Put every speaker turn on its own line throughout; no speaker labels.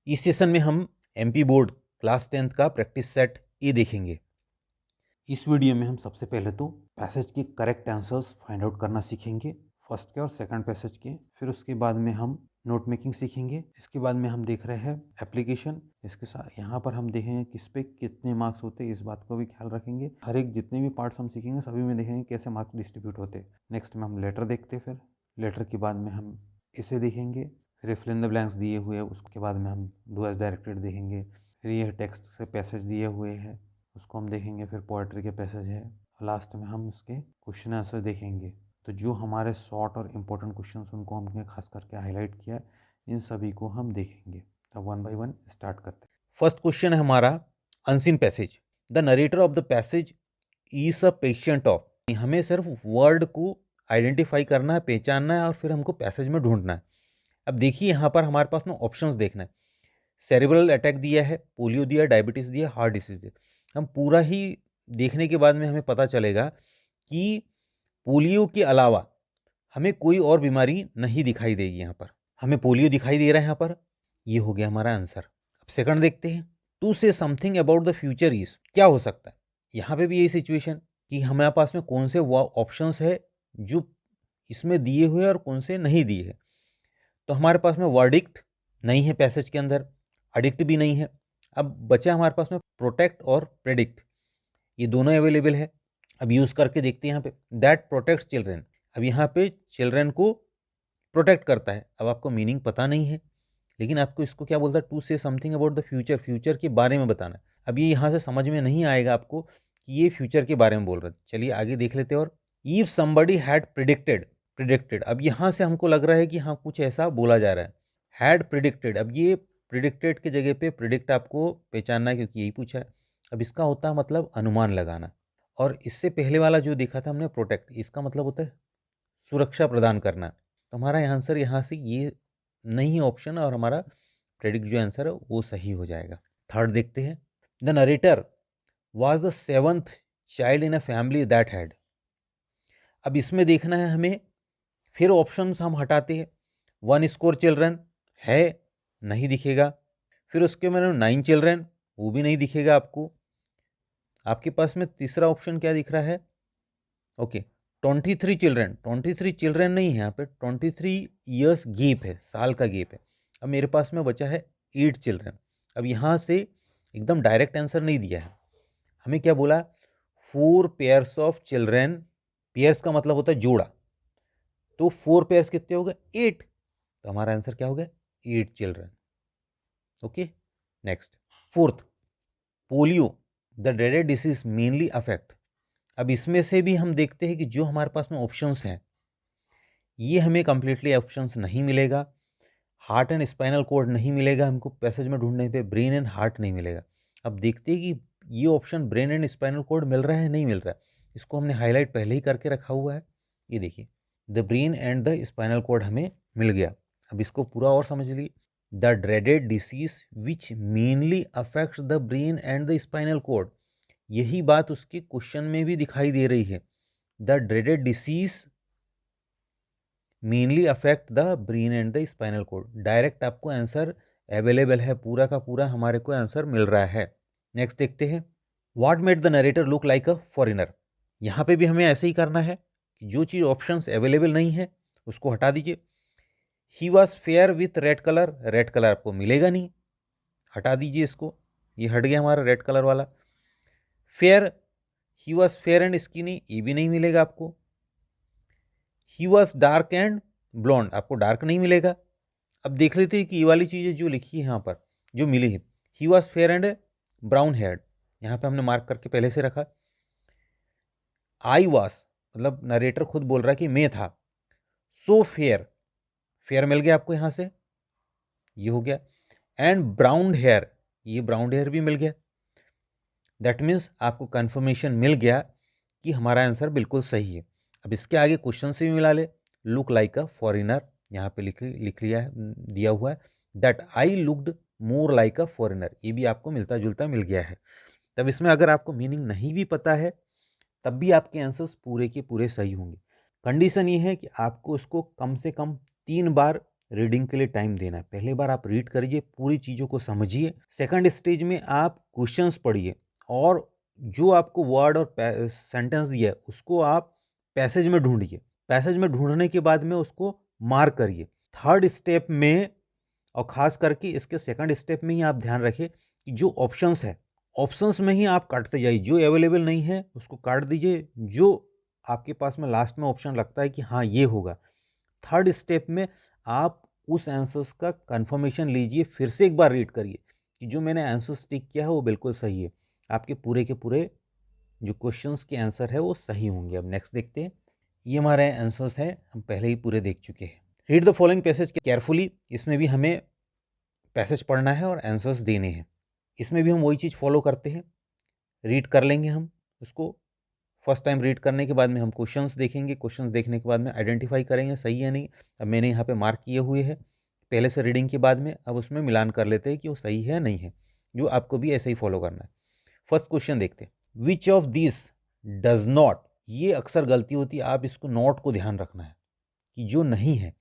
इस सेशन में हम एमपी बोर्ड क्लास 10th का प्रैक्टिस सेट ए देखेंगे। इस वीडियो में हम सबसे पहले तो पैसेज के करेक्ट आंसर्स फाइंड आउट करना सीखेंगे, फर्स्ट के और सेकंड पैसेज के। फिर उसके बाद में हम नोट मेकिंग सीखेंगे। इसके बाद में हम देख रहे हैं एप्लीकेशन। इसके साथ यहाँ पर हम देखेंगे किस पे कितने मार्क्स होते हैं, इस बात को भी ख्याल रखेंगे। हर एक जितने भी पार्ट्स हम सीखेंगे सभी में देखेंगे कैसे मार्क्स डिस्ट्रीब्यूट होते हैं। नेक्स्ट में हम लेटर देखते हैं। फिर लेटर के बाद में हम इसे देखेंगे। फिर फिल इन द ब्लैंक्स दिए हुए हैं, उसके बाद में हम डू एज डायरेक्टेड देखेंगे। फिर यह टेक्स्ट से पैसेज दिए हुए हैं, उसको हम देखेंगे। फिर पोएट्री के पैसेज है। लास्ट में हम उसके क्वेश्चन आंसर देखेंगे। तो जो हमारे शॉर्ट और इम्पोर्टेंट क्वेश्चन उनको हमने खास करके हाईलाइट किया, इन सभी को हम देखेंगे। तब वन बाय वन स्टार्ट करते हैं। फर्स्ट क्वेश्चन है हमारा unseen passage. The narrator of the passage is a patient of. हमें सिर्फ वर्ड को आइडेंटिफाई करना है, पहचानना है और फिर हमको पैसेज में ढूंढना है। अब देखिए यहाँ पर हमारे पास में ऑप्शंस देखना है। सेरेब्रल अटैक दिया है, पोलियो दिया, डायबिटीज़ दिया, हार्ट डिसीज दिया। हम पूरा ही देखने के बाद में हमें पता चलेगा कि पोलियो के अलावा हमें कोई और बीमारी नहीं दिखाई देगी। यहाँ पर हमें पोलियो दिखाई दे रहा है। यहाँ पर ये हो गया हमारा आंसर। अब सेकंड देखते हैं। To say something about the future is, क्या हो सकता है। यहाँ पे भी यही सिचुएशन कि हमारे पास में कौन से ऑप्शंस है जो इसमें दिए हुए और कौन से नहीं दिए है। तो हमारे पास में वर्डिक्ट नहीं है पैसेज के अंदर, एडिक्ट भी नहीं है। अब बचा हमारे पास में प्रोटेक्ट और प्रेडिक्ट, ये दोनों अवेलेबल है। अब यूज़ करके देखते हैं यहाँ पे। दैट प्रोटेक्ट्स चिल्ड्रेन, अब यहाँ पे चिल्ड्रेन को प्रोटेक्ट करता है। अब आपको मीनिंग पता नहीं है, लेकिन आपको इसको क्या बोलता है, to say something about the future, future के बारे में बताना है। अब ये यहाँ से समझ में नहीं आएगा आपको कि ये फ्यूचर के बारे में बोल रहे हैं। चलिए आगे देख लेते हैं। और इफ समबडी हैड प्रिडिक्टेड, अब यहाँ से हमको लग रहा है कि हाँ कुछ ऐसा बोला जा रहा है। हैड प्रिडिक्टेड, अब ये प्रिडिक्टेड के जगह पे प्रिडिक्ट आपको पहचानना है क्योंकि यही पूछा है। अब इसका होता है मतलब अनुमान लगाना। और इससे पहले वाला जो देखा था हमने प्रोटेक्ट, इसका मतलब होता है सुरक्षा प्रदान करना। तो हमारा आंसर यहाँ से ये नहीं है ऑप्शन, और हमारा प्रेडिक्ट जो आंसर है वो सही हो जाएगा। थर्ड देखते हैं। The narrator was the 7th child in a family that had. अब इसमें देखना है हमें, फिर ऑप्शंस हम हटाते हैं। 1 स्कोर चिल्ड्रन है, नहीं दिखेगा। फिर उसके में 9 चिल्ड्रन, वो भी नहीं दिखेगा आपको। आपके पास में तीसरा ऑप्शन क्या दिख रहा है, ओके 23 चिल्ड्रन, 23 चिल्ड्रन नहीं है यहाँ पे, 23 ईयर्स गैप है, साल का गैप है। अब मेरे पास में बचा है 8 चिल्ड्रन। अब यहाँ से एकदम डायरेक्ट आंसर नहीं दिया है, हमें क्या बोला, 4 पेयर्स ऑफ चिल्ड्रन। पेयर्स का मतलब होता है जोड़ा, तो 4 पेयर्स कितने हो गए, 8। तो हमारा आंसर क्या हो गया, 8 children. Okay next. Fourth, polio the dreaded disease mainly affect. अब इसमें से भी हम देखते हैं कि जो हमारे पास में ऑप्शंस हैं ये हमें कंप्लीटली ऑप्शंस नहीं मिलेगा। हार्ट एंड स्पाइनल कोड नहीं मिलेगा हमको पैसेज में ढूंढने पे, ब्रेन एंड हार्ट नहीं मिलेगा। अब देखते हैं कि ये option brain and spinal cord मिल रहा है नहीं मिल रहा है। इसको हमने हाईलाइट पहले ही करके रखा हुआ है। ये देखिए, the brain and the spinal cord हमें मिल गया। अब इसको पूरा और समझ लीजिए। The dreaded disease which mainly affects the brain and the spinal cord, यही बात उसके क्वेश्चन में भी दिखाई दे रही है। The dreaded disease mainly affect the brain and the spinal cord, direct आपको आंसर अवेलेबल है, पूरा का पूरा हमारे को आंसर मिल रहा है। नेक्स्ट देखते हैं। What made the narrator look like a foreigner. यहाँ पे भी हमें ऐसे ही करना है कि जो चीज़ ऑप्शंस अवेलेबल नहीं है उसको हटा दीजिए। ही was fair with red colour, red colour आपको मिलेगा नहीं, हटा दीजिए इसको, ये हट गया हमारा रेड कलर वाला। Fair, he was fair and skinny, ये भी नहीं मिलेगा आपको। He was dark and blonde, आपको डार्क नहीं मिलेगा। अब देख लेते हैं कि ये वाली चीज़ें जो लिखी है यहाँ पर जो मिली है, ही was fair and brown heard, यहाँ पे हमने मार्क करके पहले से रखा। आई वॉज, मतलब नरेटर खुद बोल रहा है कि मैं था। सो फेयर, फेयर मिल गया आपको यहाँ से, ये हो गया। एंड ब्राउन हेयर, ये ब्राउन हेयर भी मिल गया। दैट मीन्स आपको कंफर्मेशन मिल गया कि हमारा आंसर बिल्कुल सही है। अब इसके आगे क्वेश्चन से भी मिला ले, लुक लाइक अ फॉरेनर, यहाँ पे लिख लिया है, दिया हुआ है। That I looked more like a foreigner, ये भी आपको मिलता जुलता मिल गया है। तब इसमें अगर आपको मीनिंग नहीं भी पता है तब भी आपके आंसर्स पूरे के पूरे सही होंगे। कंडीशन ये है कि आपको उसको कम से कम 3 बार रीडिंग के लिए टाइम देना है। पहले बार आप रीड करिए, पूरी चीज़ों को समझिए। सेकंड स्टेज में आप क्वेश्चंस पढ़िए और जो आपको वर्ड और सेंटेंस दिया है उसको आप पैसेज में ढूंढिए। पैसेज में ढूंढने के बाद में उसको मार्क करिए। थर्ड स्टेप में और ख़ास करके इसके सेकंड स्टेप में ही आप ध्यान रखिए कि जो ऑप्शंस है, ऑप्शंस में ही आप काटते जाइए। जो अवेलेबल नहीं है उसको काट दीजिए, जो आपके पास में लास्ट में ऑप्शन लगता है कि हाँ ये होगा। थर्ड स्टेप में आप उस आंसर्स का कंफर्मेशन लीजिए, फिर से एक बार रीड करिए कि जो मैंने आंसर्स टिक किया है वो बिल्कुल सही है। आपके पूरे के पूरे जो क्वेश्चंस के आंसर है वो सही होंगे। अब नेक्स्ट देखते हैं। ये हमारे आंसर्स हैं, हम पहले ही पूरे देख चुके हैं। Read the following passage carefully. इसमें भी हमें पैसेज पढ़ना है और आंसर्स देने हैं। इसमें भी हम वही चीज़ फॉलो करते हैं, रीड कर लेंगे हम उसको। फर्स्ट टाइम रीड करने के बाद में हम क्वेश्चंस देखेंगे, क्वेश्चंस देखने के बाद में आइडेंटिफाई करेंगे सही है नहीं। अब मैंने यहाँ पे मार्क किए हुए हैं पहले से रीडिंग के बाद में, अब उसमें मिलान कर लेते हैं कि वो सही है नहीं है, जो आपको भी ऐसे ही फॉलो करना है। फर्स्ट क्वेश्चन देखते हैं, which of this does not. ये अक्सर गलती होती है, आप इसको नॉट को ध्यान रखना है कि जो नहीं है।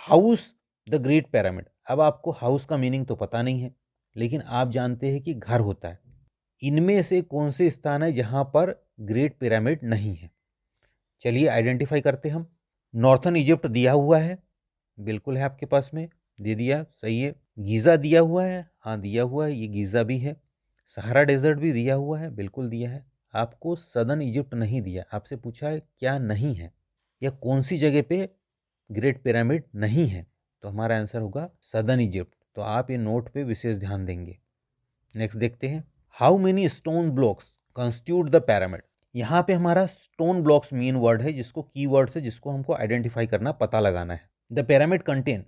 House the great pyramid. अब आपको हाउस का मीनिंग तो पता नहीं है, लेकिन आप जानते हैं कि घर होता है। इनमें से कौन से स्थान है जहां पर ग्रेट पिरामिड नहीं है? चलिए आइडेंटिफाई करते हम। नॉर्थन इजिप्ट दिया हुआ है, बिल्कुल है आपके पास में, दे दिया, सही है। गीज़ा दिया हुआ है, हाँ दिया हुआ है, ये गीज़ा भी है। सहारा डेजर्ट भी दिया हुआ है, बिल्कुल दिया है। आपको सदर्न इजिप्ट नहीं दिया, आपसे पूछा है क्या नहीं है या कौन सी जगह पे ग्रेट पिरामिड नहीं है, तो हमारा आंसर होगा सदर्न इजिप्ट। तो आप ये नोट पे विशेष ध्यान देंगे। नेक्स्ट देखते हैं, how many stone blocks constitute the pyramid. यहाँ पे हमारा स्टोन ब्लॉक्स मेन वर्ड है, जिसको की वर्ड से जिसको हमको आइडेंटिफाई करना, पता लगाना है। The pyramid contain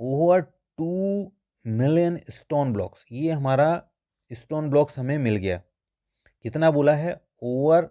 over 2 million stone blocks. ये हमारा स्टोन ब्लॉक्स हमें मिल गया। कितना बोला है? Over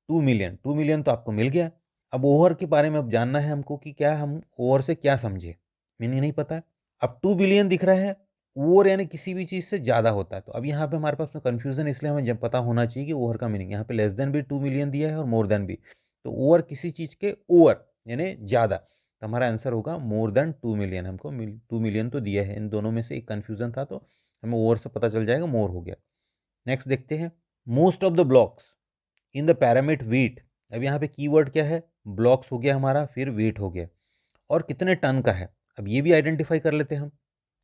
2 million. 2 मिलियन तो आपको मिल गया। अब ओवर के बारे में अब जानना है हमको कि क्या हम ओवर से क्या समझे, मीनिंग नहीं पता है। अब 2 बिलियन दिख रहा है, ओवर यानी किसी भी चीज़ से ज़्यादा होता है। तो अब यहाँ पे हमारे पास में कन्फ्यूजन, इसलिए हमें जब पता होना चाहिए कि ओवर का मीनिंग। यहाँ पे लेस देन भी 2 मिलियन दिया है और मोर देन भी। तो ओवर किसी चीज़ के ओवर यानी ज़्यादा, तो हमारा आंसर होगा मोर देन 2 मिलियन। हमको 2 मिलियन तो दिया है, इन दोनों में से एक कन्फ्यूजन था, तो हमें ओवर से पता चल जाएगा, मोर हो गया। नेक्स्ट देखते हैं, most of the blocks in the pyramid weigh. अब यहाँ पे कीवर्ड क्या है? ब्लॉक्स हो गया हमारा, फिर वेट हो गया, और कितने टन का है। अब ये भी आइडेंटिफाई कर लेते हैं हम,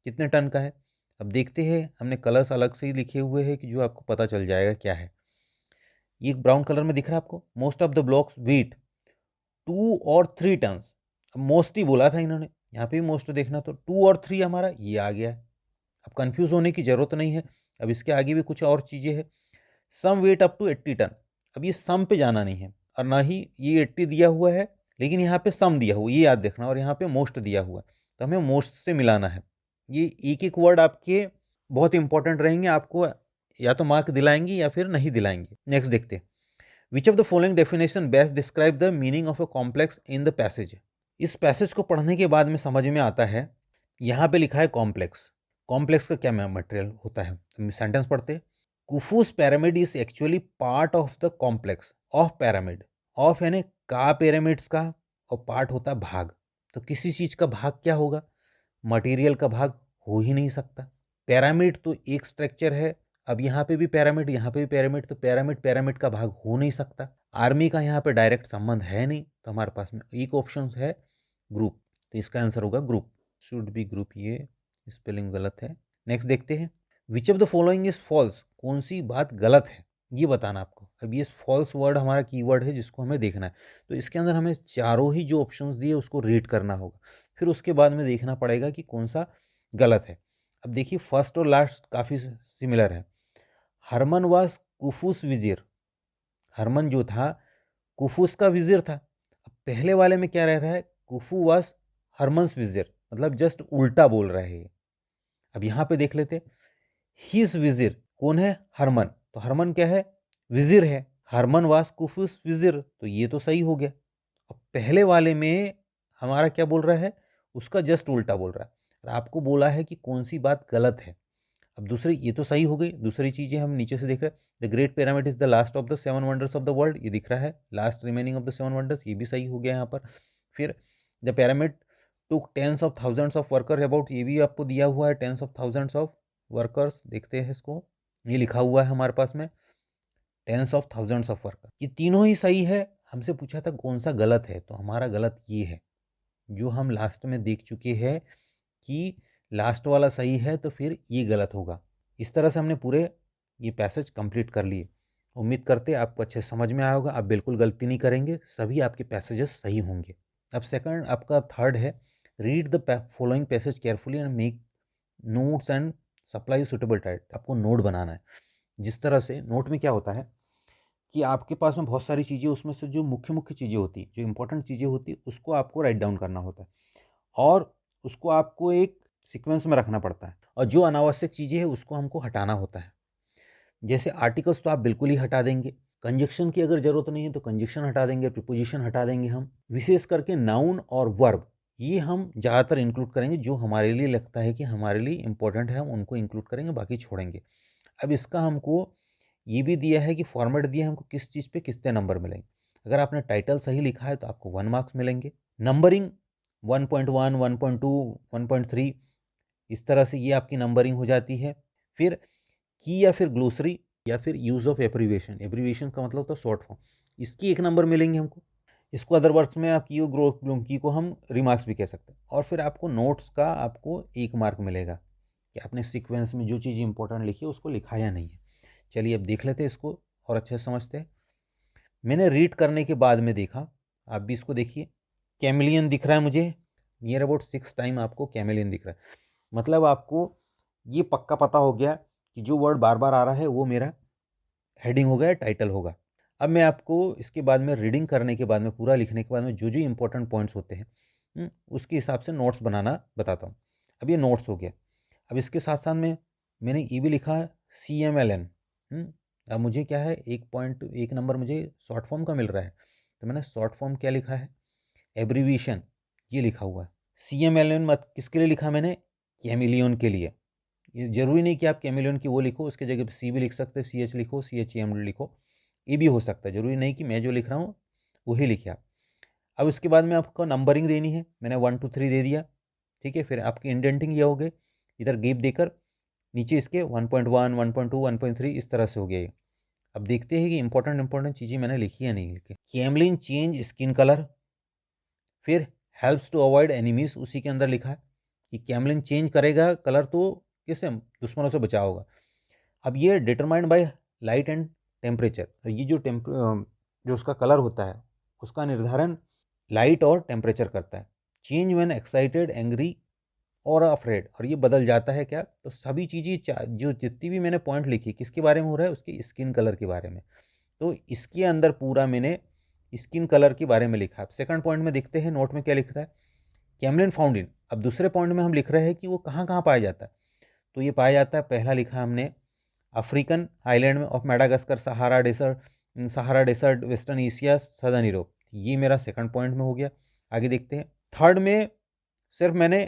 कितने टन का है। अब देखते हैं, हमने कलर्स अलग से ही लिखे हुए हैं कि जो आपको पता चल जाएगा क्या है। ये ब्राउन कलर में दिख रहा है आपको, most of the blocks weigh 2 और 3 टन। अब मोस्ट ही बोला था इन्होंने, यहाँ पे भी मोस्ट देखना, तो 2 और 3 हमारा ये आ गया है। अब कंफ्यूज होने की जरूरत नहीं है। अब इसके आगे भी कुछ और चीज़ें हैं। Some weigh up to 80 ton. अब ये सम पे जाना नहीं है, और ना ही ये 80 दिया हुआ है, लेकिन यहाँ पे सम दिया हुआ, ये याद देखना, और यहाँ पे मोस्ट दिया हुआ, तो हमें मोस्ट से मिलाना है। ये एक एक वर्ड आपके बहुत इंपॉर्टेंट रहेंगे, आपको या तो मार्क दिलाएंगे या फिर नहीं दिलाएंगे। नेक्स्ट देखते हैं, which of the following definition best describe the meaning of a complex in the passage. इस पैसेज को पढ़ने के बाद में समझ में आता है, यहाँ पे लिखा है कॉम्प्लेक्स। कॉम्प्लेक्स का क्या मटेरियल होता है? सेंटेंस पढ़ते, Khufu's pyramid is actually part of the complex of pyramid. Of यानी का पिरामिड्स का, और पार्ट होता है भाग। तो किसी चीज का भाग क्या होगा? मटेरियल का भाग हो ही नहीं सकता। पिरामिड तो एक स्ट्रक्चर है। अब यहाँ पे भी पिरामिड, यहाँ पे भी पिरामिड, तो पिरामिड पिरामिड का भाग हो नहीं सकता। आर्मी का यहाँ पे डायरेक्ट संबंध है नहीं, तो हमारे पास में एक ऑप्शन है ग्रुप, तो इसका आंसर होगा ग्रुप, शुड बी ग्रुप। ये स्पेलिंग गलत है। नेक्स्ट देखते हैं, which of the following is false. कौन सी बात गलत है ये बताना आपको। अब ये फॉल्स वर्ड हमारा कीवर्ड है, जिसको हमें देखना है। तो इसके अंदर हमें चारों ही जो ऑप्शंस दिए उसको रीड करना होगा, फिर उसके बाद में देखना पड़ेगा कि कौन सा गलत है। अब देखिए, फर्स्ट और लास्ट काफ़ी सिमिलर है। हरमन वाज कुफूस विजिर। हरमन जो था कुफूस का विजिर था। अब पहले वाले में क्या रह रहा है? कुफू वाज हरमन्स विजिर, मतलब जस्ट उल्टा बोल रहे हैं। अब यहाँ पे देख लेते, हिज विजिर कौन है? हरमन। तो हरमन क्या है? विजिर है। हरमन वास कुफुस विजिर, तो ये तो सही हो गया। अब पहले वाले में हमारा क्या बोल रहा है? उसका जस्ट उल्टा बोल रहा है। और आपको बोला है कि कौन सी बात गलत है। अब दूसरी, ये तो सही हो गई। दूसरी चीजें हम नीचे से देख रहे हैं, the great pyramid is the last of the 7 wonders of the world, ये दिख रहा है, last remaining of the 7 wonders, ये भी सही हो गया यहाँ पर। फिर the pyramid took tens of thousands of worker about, ये भी आपको दिया हुआ है, tens of thousands of workers. देखते हैं इसको, ये लिखा हुआ है हमारे पास में, tens of thousands of worker. ये तीनों ही सही है। हमसे पूछा था कौन सा गलत है, तो हमारा गलत ये है जो हम लास्ट में देख चुके हैं कि लास्ट वाला सही है तो फिर ये गलत होगा। इस तरह से हमने पूरे ये पैसेज कंप्लीट कर लिए। उम्मीद करते आपको अच्छे समझ में आया होगा। आप बिल्कुल गलती नहीं करेंगे, सभी आपके पैसेजेस सही होंगे। अब सेकंड आपका थर्ड है, read the following passage carefully and make notes and supply suitable tight. आपको नोट बनाना है। जिस तरह से नोट में क्या होता है कि आपके पास में बहुत सारी चीज़ें, उसमें से जो मुख्य मुख्य चीज़ें होती, जो इंपॉर्टेंट चीज़ें होती, उसको आपको राइट डाउन करना होता है और उसको आपको एक सीक्वेंस में रखना पड़ता है, और जो अनावश्यक चीज़ें हैं उसको हमको हटाना होता है। जैसे आर्टिकल्स तो आप बिल्कुल ही हटा देंगे, कंजक्शन की अगर ज़रूरत नहीं है तो कंजक्शन हटा देंगे, प्रीपोजिशन हटा देंगे हम। विशेष करके नाउन और वर्ब, ये हम ज़्यादातर इंक्लूड करेंगे, जो हमारे लिए लगता है कि हमारे लिए इंपॉर्टेंट है हम उनको इंक्लूड करेंगे, बाकी छोड़ेंगे। अब इसका हमको ये भी दिया है कि फॉर्मेट दिया है हमको किस चीज़ पे कितने नंबर मिलेंगे। अगर आपने टाइटल सही लिखा है तो आपको 1 मार्क्स मिलेंगे। नंबरिंग 1.1, 1.2, 1.3, इस तरह से ये आपकी नंबरिंग हो जाती है। फिर की या फिर ग्लोसरी या फिर यूज़ ऑफ एब्रीविएशन, एब्रीविएशन का मतलब होता है शॉर्ट फॉर्म, इसकी 1 नंबर मिलेंगे हमको। इसको अदर वर्ड्स में आप की को हम रिमार्क्स भी कह सकते हैं। और फिर आपको नोट्स का आपको 1 मार्क मिलेगा कि आपने सीक्वेंस में जो चीज़ इंपॉर्टेंट लिखी है उसको लिखा या नहीं है। चलिए अब देख लेते हैं इसको और अच्छे से समझते हैं। मैंने रीड करने के बाद में देखा, आप भी इसको देखिए, कैमिलियन दिख रहा है मुझे, नियर अबाउट 6 टाइम आपको कैमिलियन दिख रहा है। मतलब आपको ये पक्का पता हो गया कि जो वर्ड बार बार आ रहा है वो मेरा हेडिंग होगा, टाइटल होगा। अब मैं आपको इसके बाद में रीडिंग करने के बाद में, पूरा लिखने के बाद में, जो जो इंपॉर्टेंट पॉइंट्स होते हैं उसके हिसाब से नोट्स बनाना बताता हूँ। अब ये नोट्स हो गया। अब इसके साथ साथ में मैंने ये भी लिखा है CMLN। अब मुझे क्या है, 1 नंबर मुझे शॉर्ट फॉर्म का मिल रहा है, तो मैंने शॉर्ट फॉर्म क्या लिखा है, एब्रीविएशन, ये लिखा हुआ है। CMLN मत किसके लिए लिखा मैंने, कैमिलियन के लिए। ये ज़रूरी नहीं कि आप कैमिलियन की वो लिखो, उसके जगह पे सी भी लिख सकते हैं, CH लिखो, CHEM लिखो, ये भी हो सकता है। ज़रूरी नहीं कि मैं जो लिख रहा हूँ वही लिखिए आप। अब इसके बाद में आपको नंबरिंग देनी है, मैंने 1 2 3 दे दिया, ठीक है। फिर आपकी इंडेंटिंग ये हो गई, इधर गैप देकर नीचे इसके 1.1, 1.2, 1.3 इस तरह से हो गया ये। अब देखते हैं कि इंपॉर्टेंट चीज़ें मैंने लिखी या नहीं लिखी। कैमलिन चेंज स्किन कलर, फिर हेल्प्स टू अवॉइड एनिमीज, उसी के अंदर लिखा है कि कैमलिन चेंज करेगा कलर तो किससे, दुश्मनों से बचाव होगा। अब ये determined by light and temperature, ये जो उसका कलर होता है उसका निर्धारण लाइट और टेम्परेचर करता है। चेंज व्हेन एक्साइटेड, एंग्री और अफ्रेड, और ये बदल जाता है क्या, तो सभी चीज़ें जो जितनी भी मैंने पॉइंट लिखी किसके बारे में हो रहा है, उसकी स्किन कलर के बारे में। तो इसके अंदर पूरा मैंने स्किन कलर के बारे में लिखा है। सेकंड पॉइंट में देखते हैं नोट में क्या लिख रहा है, कैमलिन फाउंड इन। अब दूसरे पॉइंट में हम लिख रहे हैं कि वो कहाँ कहाँ पाया जाता है, तो ये पाया जाता है, पहला लिखा हमने अफ्रीकन आइलैंड में of Madagascar, Sahara dessert, western Asia, southern Europe. ये मेरा सेकंड पॉइंट में हो गया। आगे देखते हैं थर्ड में, सिर्फ मैंने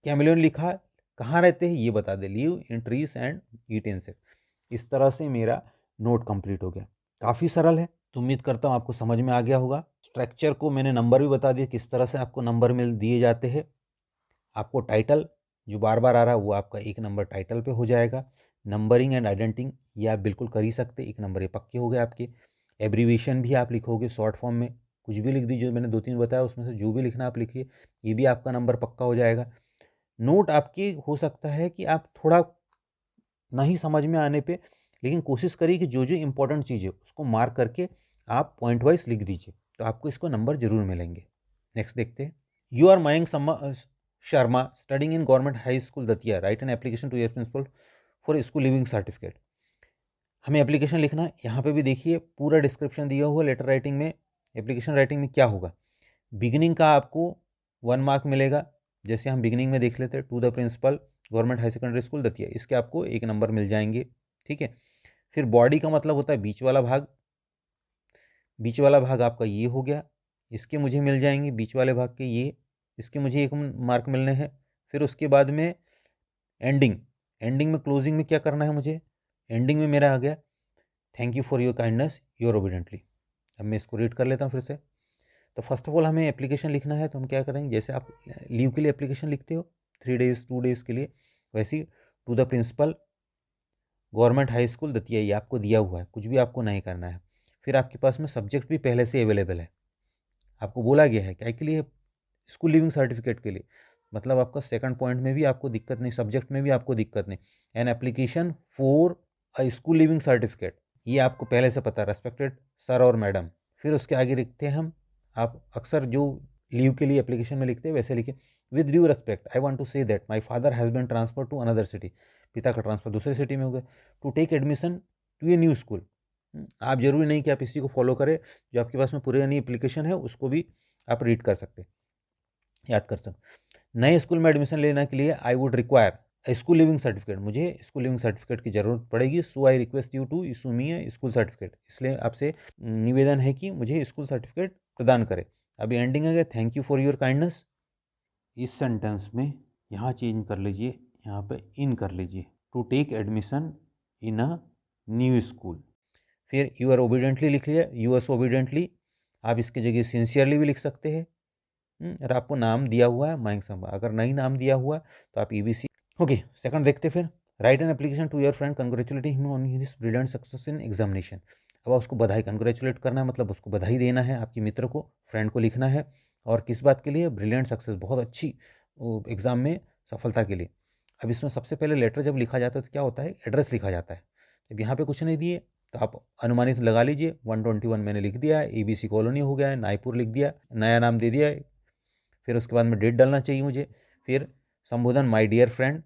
कैमलियन लिखा, कहाँ रहते हैं ये बता दे, live in trees and eat insect. इस तरह से मेरा नोट कंप्लीट हो गया। काफ़ी सरल है, तो उम्मीद करता हूँ आपको समझ में आ गया होगा। स्ट्रक्चर को मैंने नंबर भी बता दिया, किस तरह से आपको नंबर मिल दिए जाते हैं। आपको टाइटल जो बार बार आ रहा है वो आपका 1 नंबर टाइटल पे हो जाएगा। नंबरिंग एंड आइडेंटिंग ये आप बिल्कुल कर ही सकते, 1 नंबर ये पक्के हो गए आपके। एब्रीविएशन भी आप लिखोगे शॉर्ट फॉर्म में, कुछ भी लिख दीजिए, मैंने 2 3 बताया उसमें से जो भी लिखना आप लिखिए, ये भी आपका नंबर पक्का हो जाएगा। नोट आपकी हो सकता है कि आप थोड़ा नहीं समझ में आने पे, लेकिन कोशिश करिए कि जो जो इंपॉर्टेंट चीज़ है उसको मार्क करके आप पॉइंट वाइज लिख दीजिए, तो आपको इसको नंबर जरूर मिलेंगे। नेक्स्ट देखते हैं। You are Mayank Sharma, studying in government high school Datia, write an application to your principal for school leaving certificate. हमें एप्लीकेशन लिखना है, यहाँ पे भी देखिए पूरा डिस्क्रिप्शन दिया हुआ लेटर राइटिंग में, एप्लीकेशन राइटिंग में क्या होगा। बिगिनिंग का आपको 1 मार्क मिलेगा, जैसे हम बिगिनिंग में देख लेते हैं, to the principal government high secondary school Datia, इसके आपको 1 नंबर मिल जाएंगे, ठीक है। फिर बॉडी का मतलब होता है बीच वाला भाग, बीच वाला भाग आपका ये हो गया, इसके मुझे मिल जाएंगे बीच वाले भाग के ये, इसके मुझे 1 मार्क मिलने हैं। फिर उसके बाद में एंडिंग, एंडिंग में क्लोजिंग में क्या करना है मुझे, एंडिंग में मेरा आ गया thank you for your kindness your obediently. अब मैं इसको रीड कर लेता हूँ फिर से। तो फर्स्ट ऑफ ऑल हमें एप्लीकेशन लिखना है, तो हम क्या करेंगे, जैसे आप लीव के लिए एप्लीकेशन लिखते हो 3 डेज़ 2 डेज़ के लिए, वैसे ही to the principal government high school Datia, ये आपको दिया हुआ है, कुछ भी आपको नहीं करना है। फिर आपके पास में सब्जेक्ट भी पहले से अवेलेबल है, आपको बोला गया है क्या के लिए, स्कूल लिविंग सर्टिफिकेट के लिए। मतलब आपका सेकंड पॉइंट में भी आपको दिक्कत नहीं, सब्जेक्ट में भी आपको दिक्कत नहीं। An application for a school leaving certificate, ये आपको पहले से पता है, रेस्पेक्टेड सर और मैडम। फिर उसके आगे लिखते हैं हम, आप अक्सर जो लीव के लिए एप्लीकेशन में लिखते हैं वैसे लिखे, with due respect I want to say that my father has been transfer to another city, पिता का ट्रांसफर दूसरे सिटी में हो गया, to take admission to a new school. आप जरूरी नहीं कि आप इसी को फॉलो करें, जो आपके पास में पुरानी एप्लीकेशन है उसको भी आप रीड कर सकते, याद कर सकते। नए स्कूल में एडमिशन लेने के लिए I would require school leaving certificate, मुझे स्कूल लिविंग सर्टिफिकेट की जरूरत पड़ेगी। So I request you to issue me a school certificate, इसलिए आपसे निवेदन है कि मुझे स्कूल सर्टिफिकेट प्रदान करें। अभी एंडिंग है, thank you for your kindness. इस सेंटेंस में यहाँ चेंज कर लीजिए, यहाँ पे इन कर लीजिए, to take admission in a new school. फिर यू आर ओबीडेंटली लिख लिया, यू एस ओबीडेंटली, आप इसकी जगह सिंसियरली भी लिख सकते हैं। अगर आपको नाम दिया हुआ है मयंक संभा, अगर नहीं नाम दिया हुआ तो आप ईबीसी। ओके, सेकंड देखते फिर, write an application to your friend congratulating him on his brilliant success in examination. अब उसको बधाई, कंग्रेचुलेट करना है मतलब उसको बधाई देना है, आपके मित्र को, फ्रेंड को लिखना है। और किस बात के लिए, ब्रिलियंट सक्सेस, बहुत अच्छी एग्जाम में सफलता के लिए। अब इसमें सबसे पहले लेटर जब लिखा जाता है तो क्या होता है, एड्रेस लिखा जाता है। अब यहाँ पे कुछ नहीं दिए तो आप अनुमानित लगा लीजिए, 121 मैंने लिख दिया है, एबीसी कॉलोनी हो गया है, नाईपुर लिख दिया, नया नाम दे दिया है। फिर उसके बाद में डेट डालना चाहिए मुझे। फिर संबोधन माय डियर फ्रेंड,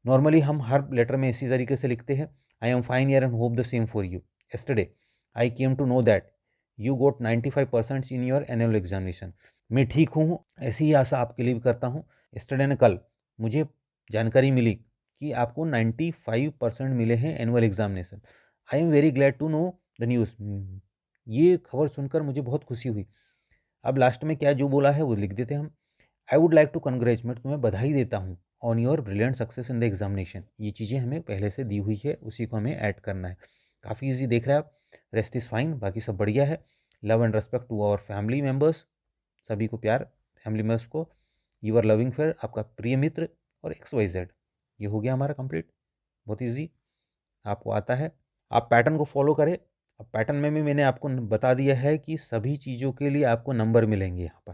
नॉर्मली हम हर लेटर में इसी तरीके से लिखते हैं, I am fine here and hope the same for you. Yesterday I came to know that you got 95% in your annual examination. मैं ठीक हूँ, ऐसी ही आशा आपके लिए भी करता हूँ। यस्टरडे ने कल मुझे जानकारी मिली कि आपको 95% मिले हैं annual examination. I am very glad to know the news, ये खबर सुनकर मुझे बहुत खुशी हुई। अब लास्ट में क्या जो बोला है वो लिख देते हम, I would like to congratulate, मैं तुम्हें बधाई देता हूँ, on your brilliant success in the examination. ये चीज़ें हमें पहले से दी हुई है, उसी को हमें ऐड करना है। काफ़ी ईजी देख रहे हैं आप, रेस्ट इज़ फाइन, बाकी सब बढ़िया है। Love and respect to our family members, सभी को प्यार, फैमिली मेम्बर्स को। यूर लविंग फ्रेंड, आपका प्रिय मित्र, और XYZ। ये हो गया हमारा कंप्लीट, बहुत ईजी, आपको आता है। आप पैटर्न को फॉलो करें। अब पैटर्न में भी मैंने आपको बता दिया है कि सभी चीज़ों के लिए आपको नंबर मिलेंगे यहाँ पर,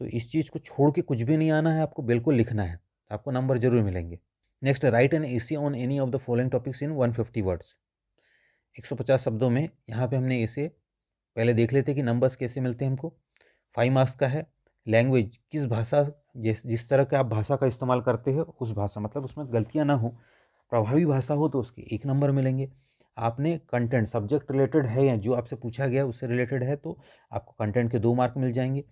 तो इस चीज़ को छोड़ के कुछ भी नहीं आना है, आपको बिल्कुल लिखना है, आपको नंबर जरूर मिलेंगे। Next, right an essay on any of the following topics in 150 words. 150 शब्दों में यहाँ पे हमने इसे पहले देख लेते कि नंबर्स कैसे मिलते हैं हमको। 5 मार्क्स का है। लैंग्वेज, किस भाषा, जिस तरह के आप भाषा का इस्तेमाल करते हो उस भाषा, मतलब उसमें गलतियाँ ना हो, प्रभावी भाषा हो तो उसके 1 नंबर मिलेंगे। आपने कंटेंट, सब्जेक्ट रिलेटेड है या जो आपसे पूछा गया उससे रिलेटेड है तो आपको कंटेंट के 2 मार्क मिल जाएंगे।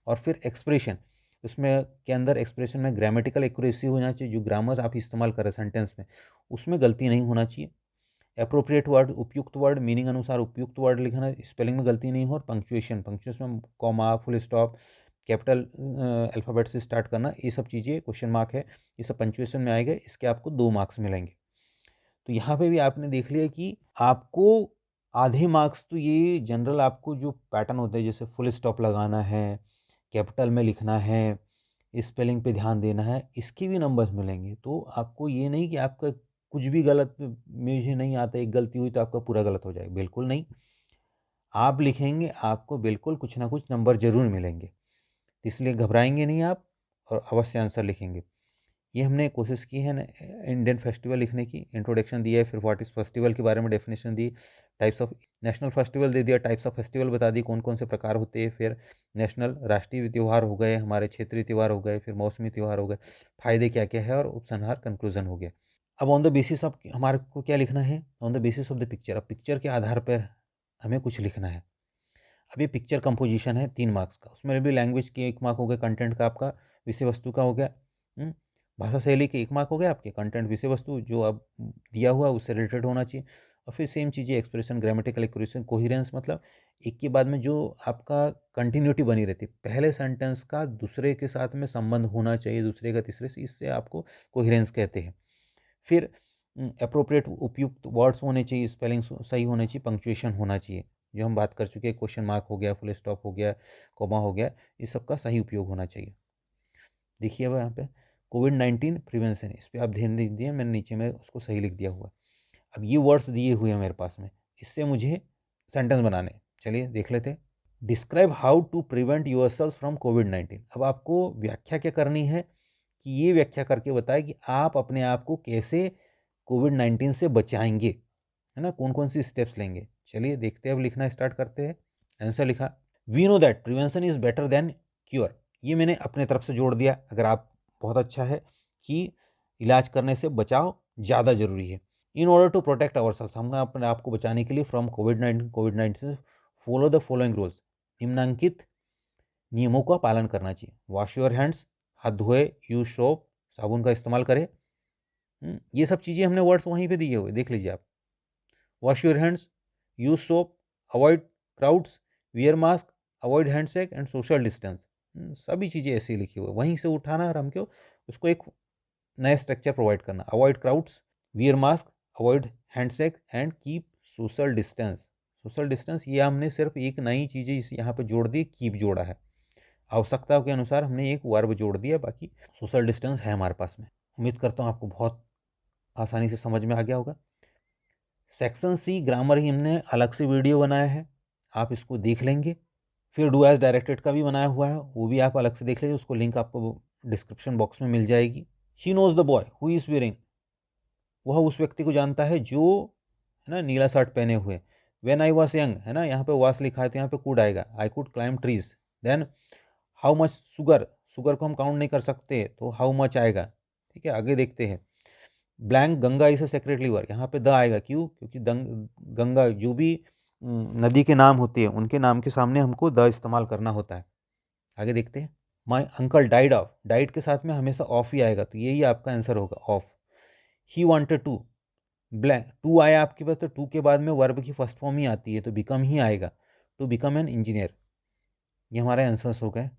और फिर एक्सप्रेशन, उसमें के अंदर एक्सप्रेशन में ग्रामेटिकल एक्यूरेसी होना चाहिए, जो ग्रामर आप इस्तेमाल कर रहे हैं सेंटेंस में उसमें गलती नहीं होना चाहिए। अप्रोप्रिएट वर्ड, उपयुक्त वर्ड, मीनिंग अनुसार उपयुक्त वर्ड लिखना, स्पेलिंग में गलती नहीं हो। और पंक्चुएशन, पंक्चुएशन में comma, full stop, capital alphabet से स्टार्ट करना, ये सब चीज़ें क्वेश्चन मार्क है, ये सब पंक्चुएशन में आएगा, इसके आपको 2 मार्क्स मिलेंगे। तो यहाँ पे भी आपने देख लिया कि आपको आधे मार्क्स तो ये जनरल आपको जो पैटर्न होता है, जैसे फुल स्टॉप लगाना है, कैपिटल में लिखना है, स्पेलिंग पे ध्यान देना है, इसके भी नंबर्स मिलेंगे। तो आपको ये नहीं कि आपका कुछ भी गलत मुझे नहीं आता, एक गलती हुई तो आपका पूरा गलत हो जाएगा, बिल्कुल नहीं। आप लिखेंगे, आपको बिल्कुल कुछ ना कुछ नंबर जरूर मिलेंगे, इसलिए घबराएंगे नहीं आप, और अवश्य आंसर लिखेंगे। ये हमने कोशिश की है ना इंडियन फेस्टिवल लिखने की, इंट्रोडक्शन दिया है, फिर व्हाट इज़ फेस्टिवल के बारे में डेफिनेशन दी, टाइप्स ऑफ नेशनल फेस्टिवल दे दिया, टाइप्स ऑफ फेस्टिवल बता दी कौन कौन से प्रकार होते हैं, फिर नेशनल राष्ट्रीय त्यौहार हो गए, हमारे क्षेत्रीय त्यौहार हो गए, फिर मौसमी त्यौहार हो गए, फायदे क्या क्या है, और उपसंहार कंक्लूजन हो गया। अब ऑन द बेसिस ऑफ हमारे को क्या लिखना है, on the basis of the picture, अब पिक्चर के आधार पर हमें कुछ लिखना है। अब ये पिक्चर कंपोजिशन है 3 मार्क्स का, उसमें भी लैंग्वेज के 1 मार्क हो गया, कंटेंट का आपका, विषय वस्तु का हो गया, भाषा शैली के 1 मार्क हो गया आपके, कंटेंट विषय वस्तु जो अब दिया हुआ है उससे रिलेटेड होना चाहिए। और फिर सेम चीज़ें, एक्सप्रेशन, ग्रामेटिकल एक्यूरेसी, कोहिरेंस, मतलब एक के बाद में जो आपका कंटिन्यूटी बनी रहती है, पहले सेंटेंस का दूसरे के साथ में संबंध होना चाहिए, दूसरे का तीसरे से, इससे आपको कोहिरेंस कहते हैं। फिर अप्रोप्रिएट, उपयुक्त वर्ड्स होने चाहिए, स्पेलिंग सही होने चाहिए, पंक्चुएशन होना चाहिए, जो हम बात कर चुके हैं, क्वेश्चन मार्क हो गया, फुल स्टॉप हो गया, कॉमा हो गया, इस सब का सही उपयोग होना चाहिए। देखिए अब यहाँ पे कोविड-19 प्रिवेंशन, इस पर आप ध्यान दीजिए, मैंने नीचे में उसको सही लिख दिया हुआ। अब ये वर्ड्स दिए हुए हैं मेरे पास में, इससे मुझे सेंटेंस बनाने, चलिए देख लेते हैं। Describe how to prevent yourself from कोविड-19। अब आपको व्याख्या क्या करनी है कि ये व्याख्या करके बताए कि आप अपने आप को कैसे कोविड-19 से बचाएंगे, है ना, कौन कौन सी स्टेप्स लेंगे। चलिए देखते हैं, अब लिखना स्टार्ट करते हैं। आंसर लिखा, we know that prevention is better than cure. ये मैंने अपने तरफ से जोड़ दिया, अगर आप बहुत अच्छा है कि इलाज करने से बचाव ज़्यादा जरूरी है। In order to protect our selves, हम अपने आप को बचाने के लिए फ्रॉम कोविड-19 से फॉलो द फॉलोइंग रूल्स, निम्नांकित नियमों का पालन करना चाहिए। वॉश योर हैंड्स, हाथ धोए, यूज सोप, साबुन का इस्तेमाल करें। ये सब चीज़ें हमने वर्ड्स वहीं पे दिए हुए, देख लीजिए आप। Wash your hands, use soap, avoid crowds, wear mask, avoid handshake and social distance. सभी चीज़ें ऐसी लिखी हुई, वहीं से उठाना और हमको उसको एक नया स्ट्रक्चर प्रोवाइड करना। Avoid crowds, wear mask, avoid handshake and keep social distance. Social distance ये हमने सिर्फ एक नई चीज़ यहाँ पे जोड़ दी, कीप जोड़ा है। आवश्यकताओं के अनुसार हमने एक वर्ब जोड़ दिया, बाकी सोशल डिस्टेंस है हमारे पास में। उम्मीद करता हूँ आपको बहुत आसानी से समझ में आ गया होगा। सेक्शन सी ग्रामर ही हमने अलग से वीडियो बनाया है, आप इसको देख लेंगे। फिर डू एज डायरेक्टेड का भी बनाया हुआ है, वो भी आप अलग से देख लीजिए, उसको लिंक आपको डिस्क्रिप्शन बॉक्स में मिल जाएगी। She knows the boy who is wearing, वह उस व्यक्ति को जानता है जो, है ना, नीला शर्ट पहने हुए। वेन आई वॉज यंग, है ना, यहाँ पे वास लिखा है तो यहाँ पे कुड आएगा। I could climb trees. Then how much sugar, sugar को हम काउंट नहीं कर सकते तो हाउ मच आएगा। ठीक है, आगे देखते हैं। Blank Ganga is a sacred river, यहाँ पे द आएगा, क्यों, क्योंकि गंगा जो भी नदी के नाम होते हैं उनके नाम के सामने हमको द इस्तेमाल करना होता है। आगे देखते हैं। My uncle died of, died के साथ में हमेशा ऑफ ही आएगा, तो यही आपका आंसर होगा, of. He wanted to, blank to आया आपके पास, तो टू के बाद में वर्ब की फर्स्ट फॉर्म ही आती है, तो बिकम ही आएगा, टू बिकम एन इंजीनियर। ये हमारे आंसर्स हो गए।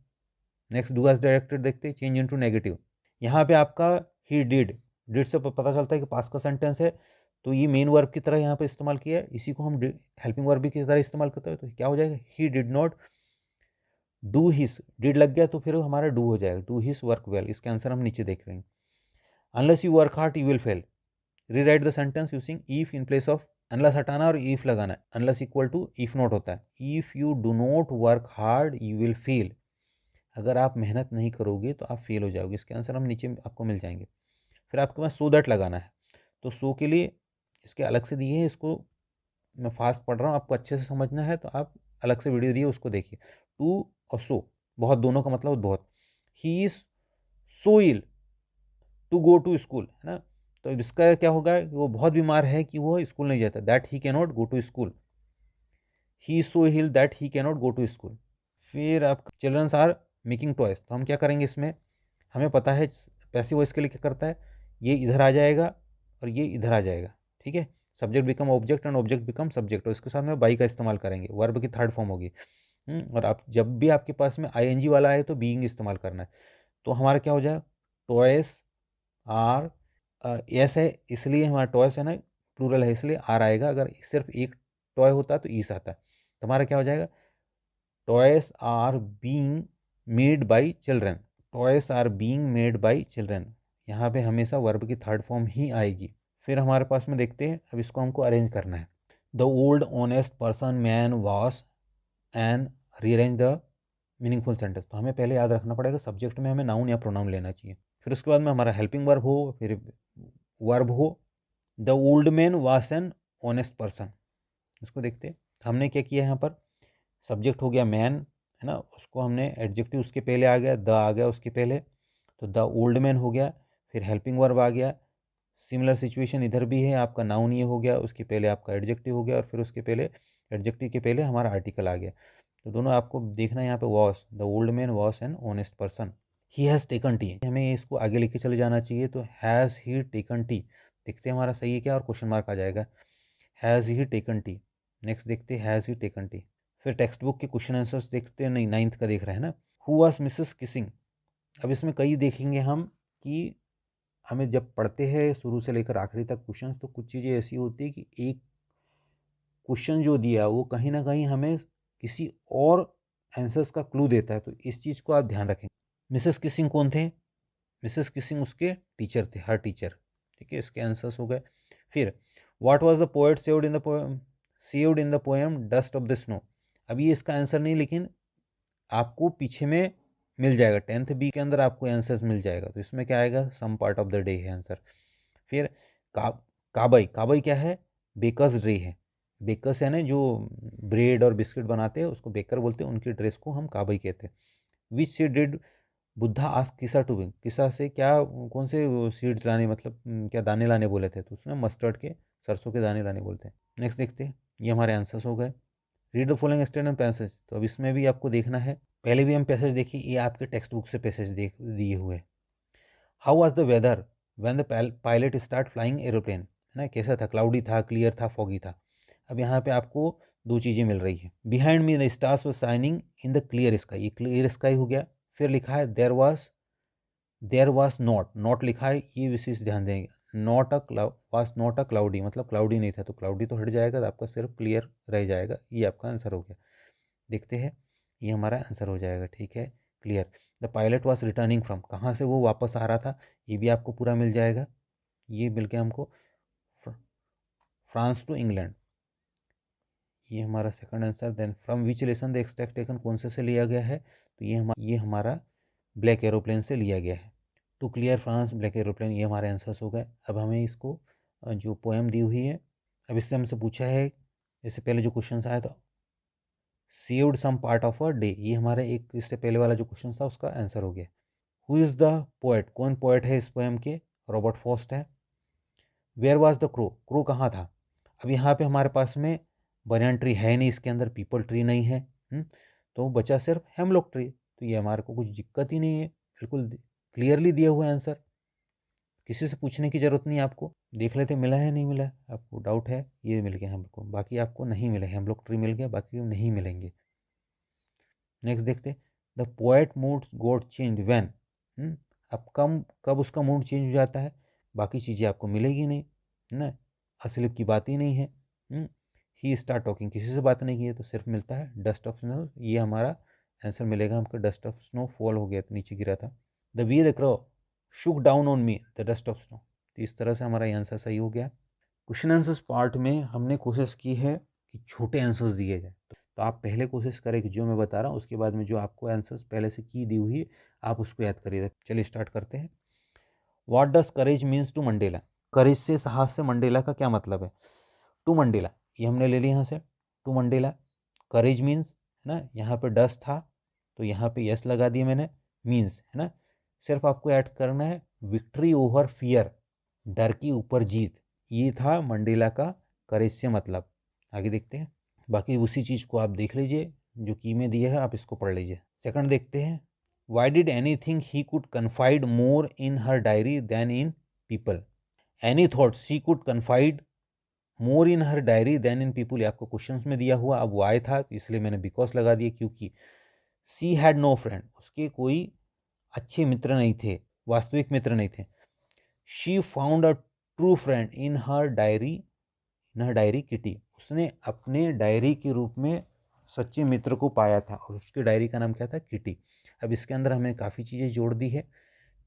नेक्स्ट डू एज डायरेक्टेड देखते हैं। चेंज इनटू नेगेटिव, यहाँ पे आपका ही डिड से पता चलता है कि पास्ट का सेंटेंस है, तो ये मेन वर्ब की तरह यहाँ पे इस्तेमाल किया है, इसी को हम हेल्पिंग वर्ब की तरह इस्तेमाल करते हैं, तो क्या हो जाएगा, he did not do his, did लग गया तो फिर हमारा डू हो जाएगा, डू हिस वर्क वेल। इसके आंसर हम नीचे देख रहे हैं। Unless you work hard you will fail, rewrite the sentence using if in place of, unless हटाना और इफ लगाना है, unless equal to if not होता है। If you do not work hard you will fail, अगर आप मेहनत नहीं करोगे तो आप फेल हो जाओगे। इसके आंसर हम नीचे आपको मिल जाएंगे। फिर आपके पास सो दैट लगाना है, तो सो के लिए इसके अलग से दिए हैं, इसको मैं फास्ट पढ़ रहा हूँ, आपको अच्छे से समझना है तो आप अलग से वीडियो दिए उसको देखिए। टू और सो बहुत, दोनों का मतलब बहुत। He is so ill to go to school, है ना, तो इसका क्या होगा कि वो बहुत बीमार है कि वो स्कूल नहीं जाता, that he can not go to school. He is so ill that he can not go to school. फिर आप चिल्ड्रंस आर मेकिंग टॉयज, तो हम क्या करेंगे इसमें, हमें पता है पैसिव वॉइस के लिए क्या करता है, ये इधर आ जाएगा और ये इधर आ जाएगा। ठीक है, subject become object and object become subject, और इसके साथ में बाई का इस्तेमाल करेंगे, वर्ब की थर्ड फॉर्म होगी। और आप जब भी आपके पास में आईएनजी वाला है तो बीइंग इस्तेमाल करना है, तो हमारा क्या हो जाएगा, टॉयस आर, एस है इसलिए हमारा टॉयस है ना, प्लूरल है इसलिए आर आएगा, अगर सिर्फ एक टॉय होता तो ईस आता, तो हमारा क्या हो जाएगा, toys are being made by children, toys are being made by children, यहाँ पे हमेशा वर्ब की थर्ड फॉर्म ही आएगी। फिर हमारे पास में देखते हैं, अब इसको हमको अरेंज करना है। The old honest person man was and rearrange the meaningful sentence, तो हमें पहले याद रखना पड़ेगा सब्जेक्ट में हमें नाउन या प्रोनाउन लेना चाहिए, फिर उसके बाद में हमारा हेल्पिंग वर्ब हो, फिर वर्ब हो। The old man was an honest person, इसको देखते हैं। हमने क्या किया यहाँ पर, सब्जेक्ट हो गया मैन, है ना, उसको हमने एडजेक्टिव उसके पहले आ गया, द आ गया उसके पहले, तो द ओल्ड मैन हो गया, फिर हेल्पिंग वर्ब आ गया। सिमिलर सिचुएशन इधर भी है, आपका नाउन ये हो गया, उसके पहले आपका एडजेक्टिव हो गया, और फिर उसके पहले एडजेक्टिव के पहले हमारा आर्टिकल आ गया। तो दोनों आपको देखना है यहाँ पे, was, the old man was an honest person. He has taken tea, हमें इसको आगे लेके चले जाना चाहिए, तो हैज़ ही टेकन टी, देखते हैं हमारा सही है क्या, और क्वेश्चन मार्क आ जाएगा, has he taken T. Next देखते हैं, हैज़ ही टेकन टी। फिर टेक्स्ट बुक के क्वेश्चन आंसर्स देखते हैं, नहीं नाइन्थ का देख रहे हैं ना, हु वाज मिसेस किसिंग। अब इसमें कई देखेंगे हम कि हमें जब पढ़ते हैं शुरू से लेकर आखिरी तक क्वेश्चन, तो कुछ चीज़ें ऐसी होती है कि एक क्वेश्चन जो दिया वो कहीं ना कहीं हमें किसी और आंसर्स का क्लू देता है, तो इस चीज़ को आप ध्यान रखें। मिसेस किसिंग कौन थे? मिसेस किसिंग उसके टीचर थे, हर टीचर। ठीक है, इसके आंसर्स हो गए। फिर what was the poet saved in the poem, saved in the poem dust of the snow. अभी इसका आंसर नहीं, लेकिन आपको पीछे में मिल जाएगा, 10th बी के अंदर आपको आंसर्स मिल जाएगा। तो इसमें क्या आएगा? Some part of the day है आंसर। फिर काबई, काबई क्या है? बेकर्स ड्रे है। बेकर्स है ना जो ब्रेड और बिस्किट बनाते हैं, उसको बेकर बोलते हैं, उनकी ड्रेस को हम काबई कहते हैं। विच सीड डिड बुद्धा आस्क किसा टू बिंग, किसा से क्या, कौन से सीड्स लाने, मतलब क्या दाने लाने बोले थे, तो उसने मस्टर्ड के, सरसों के दाने लाने बोलते हैं। नेक्स्ट देखते हैं, ये हमारे आंसर्स हो गए। Read the following statement passage, तो अब इसमें भी आपको देखना है। पहले भी हम पैसेज देखिए, ये आपके टेक्स्ट बुक से पैसेज देख दिए हुए। How was the weather when the pilot start flying aeroplane, है ना, कैसा था? क्लाउडी था, क्लियर था, फॉगी था। अब यहाँ पे आपको दो चीज़ें मिल रही है। Behind me the stars were shining in the clear sky, ये क्लियर स्काई हो गया। फिर लिखा है देयर वाज नॉट लिखा है, ये विशेष ध्यान देंगे। वाज नॉट अ क्लाउडी, मतलब क्लाउडी नहीं था, तो क्लाउडी तो हट जाएगा, तो आपका सिर्फ क्लियर रह जाएगा। ये आपका आंसर हो गया। देखते हैं, ये हमारा आंसर हो जाएगा। ठीक है, clear. The pilot was returning from, कहाँ से वो वापस आ रहा था, ये भी आपको पूरा मिल जाएगा। ये मिल गया हमको, फ्रांस टू इंग्लैंड, ये हमारा second answer. Then from which lesson the extract taken, कौन से लिया गया है, तो ये हमारा ब्लैक एरोप्लेन से लिया गया है। To clear France black aeroplane, ये हमारे आंसर्स हो गए। अब हमें इसको जो पोएम दी हुई है, अब इससे हमसे पूछा है, इससे पहले जो क्वेश्चन आया था, saved some part of a day, ये हमारे एक इससे पहले वाला जो क्वेश्चन था उसका आंसर हो गया। हु इज़ द पोएट, कौन पोएट है इस पोएम के? रॉबर्ट फॉस्ट है। Where was the crow, crow कहाँ था? अब यहाँ पे हमारे पास में बनियान ट्री है नहीं, इसके अंदर पीपल ट्री नहीं है, तो बचा सिर्फ हेमलॉक ट्री। तो ये हमारे को कुछ दिक्कत ही नहीं है, बिल्कुल क्लियरली दिया हुआ आंसर, किसी से पूछने की ज़रूरत नहीं है आपको। देख लेते मिला है नहीं मिला है, आपको डाउट है, ये मिल गया हमको, बाकी आपको नहीं मिला। हेमलॉक ट्री मिल गया, बाकी नहीं मिलेंगे। नेक्स्ट देखते, the poet mood got change when, अब कब उसका मूड चेंज हो जाता है, बाकी चीज़ें आपको मिलेगी नहीं, है ना, असलिफ की बात ही नहीं है। ही स्टार्ट टॉकिंग, किसी से बात नहीं की है, तो सिर्फ मिलता है डस्ट ऑफ स्नो, ये हमारा आंसर मिलेगा हमको। डस्ट ऑफ स्नो फॉल हो गया, तो नीचे गिरा था। The way the crow shook down on me the dust of snow, तो इस तरह से हमारा आंसर सही हो गया। क्वेश्चन आंसर्स पार्ट में हमने कोशिश की है कि छोटे आंसर्स दिए जाए, तो आप पहले कोशिश करें कि जो मैं बता रहा हूँ उसके बाद में जो आपको आंसर्स पहले से की दी हुई आप उसको याद करिए। चलिए स्टार्ट करते हैं। What does courage means to Mandela, courage से, साहस से मंडेला का क्या मतलब है? टू मंडेला, ये हमने ले लिया यहाँ से, टू मंडेला। करेज मीन्स, है ना, यहाँ पे डस था तो यहाँ पे यस लगा दिया मैंने, मीन्स, है ना, सिर्फ आपको ऐड करना है विक्ट्री ओवर फियर, डर की ऊपर जीत, ये था मंडेला का करेज से मतलब। आगे देखते हैं, बाकी उसी चीज़ को आप देख लीजिए, जो की में दिया है आप इसको पढ़ लीजिए। सेकंड देखते हैं, why did anything he could confide more in her diary than in people, any thought she could confide more in her diary than in people, ये आपको क्वेश्चन में दिया हुआ। अब वाई था तो इसलिए मैंने बिकॉज लगा दिया, क्योंकि सी हैड नो फ्रेंड, उसके कोई अच्छे मित्र नहीं थे, वास्तविक मित्र नहीं थे। She found a true friend in her diary kitty, उसने अपने डायरी के रूप में सच्चे मित्र को पाया था, और उसकी डायरी का नाम क्या था? किटी। अब इसके अंदर हमने काफ़ी चीज़ें जोड़ दी है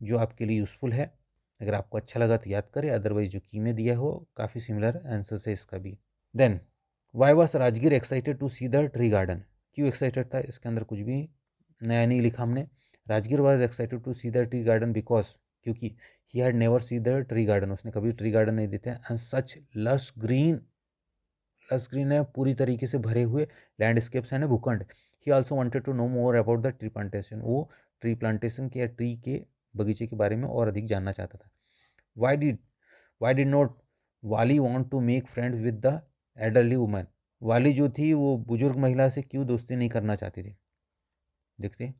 जो आपके लिए यूज़फुल है। अगर आपको अच्छा लगा तो याद करें, अदरवाइज जो की में दिया हो काफ़ी सिमिलर आंसर है इसका भी। Then why was Rajgir excited to see the tree garden, क्यों एक्साइटेड था? इसके अंदर कुछ भी नया नहीं लिखा हमने। Rajgir was excited to see the tree garden because, क्योंकि he had never see the tree garden, उसने कभी ट्री गार्डन नहीं देते। एंड सच लस ग्रीन है, पूरी तरीके से भरे हुए लैंडस्केप्स हैं भूखंड। He also wanted to know more about the tree plantation, वो ट्री प्लांटेशन के या ट्री के बगीचे के बारे में और अधिक जानना चाहता था। Why did not Valli want to make friends with the elderly woman, Valli जो थी वो बुजुर्ग महिला से क्यों दोस्ती नहीं करना चाहती थी? देखते,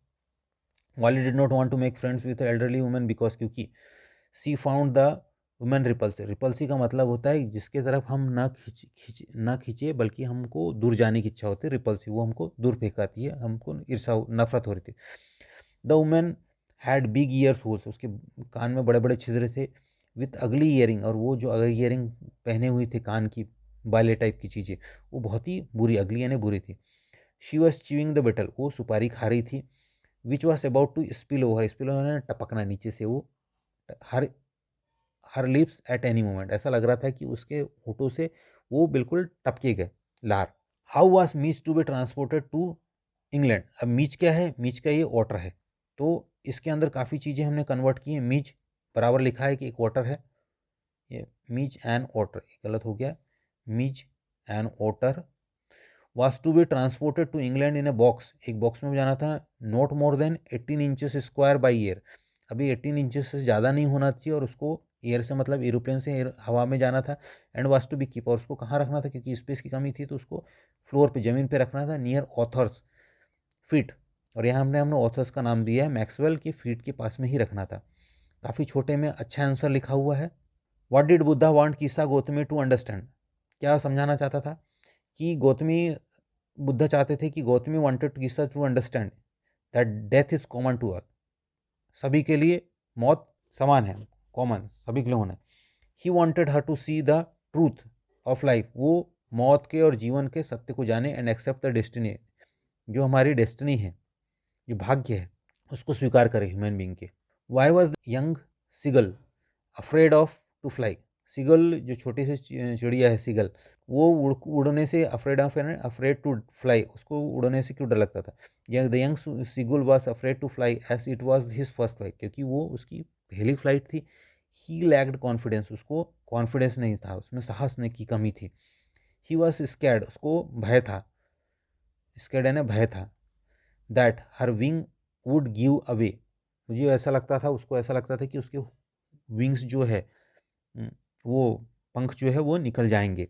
वाली did not want to make friends with elderly woman because, क्योंकि she found the women repulsive, repulsive का मतलब होता है जिसके तरफ हम ना खींचे बल्कि हमको दूर जाने की इच्छा होती है, रिपल्सिव, वो हमको दूर फेंकाती है, हमको ईर्षा नफरत हो रही थी। The women had big years holes, उसके कान में बड़े बड़े छिद्र थे। विथ अगली ईयरिंग, और वो जो अगली ईयरिंग पहने हुई थे कान की बाले टाइप की चीज़ें, वो बहुत ही बुरी, अगली यानी बुरी थी। She was chewing the betel, वो सुपारी खा रही थी। Which was about to spill over टपकना नीचे से, वो her her lips at any moment, ऐसा लग रहा था कि उसके होठों से वो बिल्कुल टपके गए लार। How was Mij to be transported to England. अब मीच क्या है, मीच का ये वाटर है, तो इसके अंदर काफ़ी चीज़ें हमने कन्वर्ट की हैं। मीच बराबर लिखा है कि एक वाटर है, ये मीच एंड वाटर गलत हो गया, Mij and water was to be transported to England in a box, एक बॉक्स में जाना था, not more than 18 inches square by year. अभी 18 इंचेस से ज़्यादा नहीं होना चाहिए, और उसको एयर से मतलब एरोप्लेन से हवा में जाना था। And was to be keep, और उसको कहाँ रखना था, क्योंकि स्पेस की कमी थी तो उसको फ्लोर पे, ज़मीन पे रखना था, नियर ऑथर्स फीट। और यहाँ हमने ऑथर्स का नाम दिया है मैक्सवेल की फीट के पास में ही रखना था। काफ़ी छोटे में अच्छा आंसर लिखा हुआ है। What did Buddha want Kisa Gotami to understand, क्या समझाना चाहता था कि गौतमी, बुद्ध चाहते थे कि Gotami wanted Kisa to understand that death is common to all, सभी के लिए मौत समान है, कॉमन सभी के लिए होना है। He wanted her to see the truth of life, वो मौत के और जीवन के सत्य को जाने, एंड एक्सेप्ट द डेस्टिनी, जो हमारी डेस्टिनी है, जो भाग्य है, उसको स्वीकार करे ह्यूमन बींग के। Why was young seagull afraid of to fly, seagull जो छोटी सी चिड़िया है सीगल, वो उड़ने से अफ्रेड ऑफ है, अफ्रेड टू फ्लाई, उसको उड़ने से क्यों डर लगता था। The young seagull was afraid to fly as it was his first flight, क्योंकि वो उसकी पहली फ्लाइट थी। ही लैक्ड कॉन्फिडेंस, उसको कॉन्फिडेंस नहीं था, उसमें साहस ने की कमी थी। ही वॉज स्कैर्ड, उसको भय था, स्कैर्ड यानी भय था। That her wing would give away, मुझे ऐसा लगता था, उसको ऐसा लगता था कि उसके विंग्स जो है, वो पंख जो है वो निकल जाएंगे,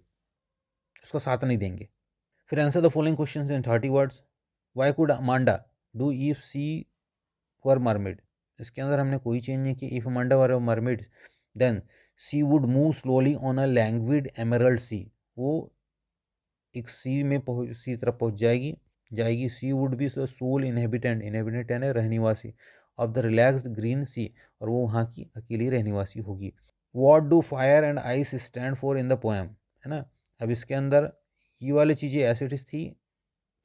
उसका साथ नहीं देंगे। फिर answer the following questions in 30 words. Why could Amanda do if she were mermaid, इसके अंदर हमने कोई चेंज नहीं की। If Amanda were mermaid then she would move slowly on a languid emerald sea, वो एक सी में पहुँच, सी तरफ पहुँच जाएगी। She would be sole inhabitant, inhabitant यानी रहनिवासी, of the relaxed green sea, और वो वहाँ की अकेली रहनिवासी होगी। What do fire and ice stand for in the poem, है ना। अब इसके अंदर ये वाली चीज़ें एसिड्स थी,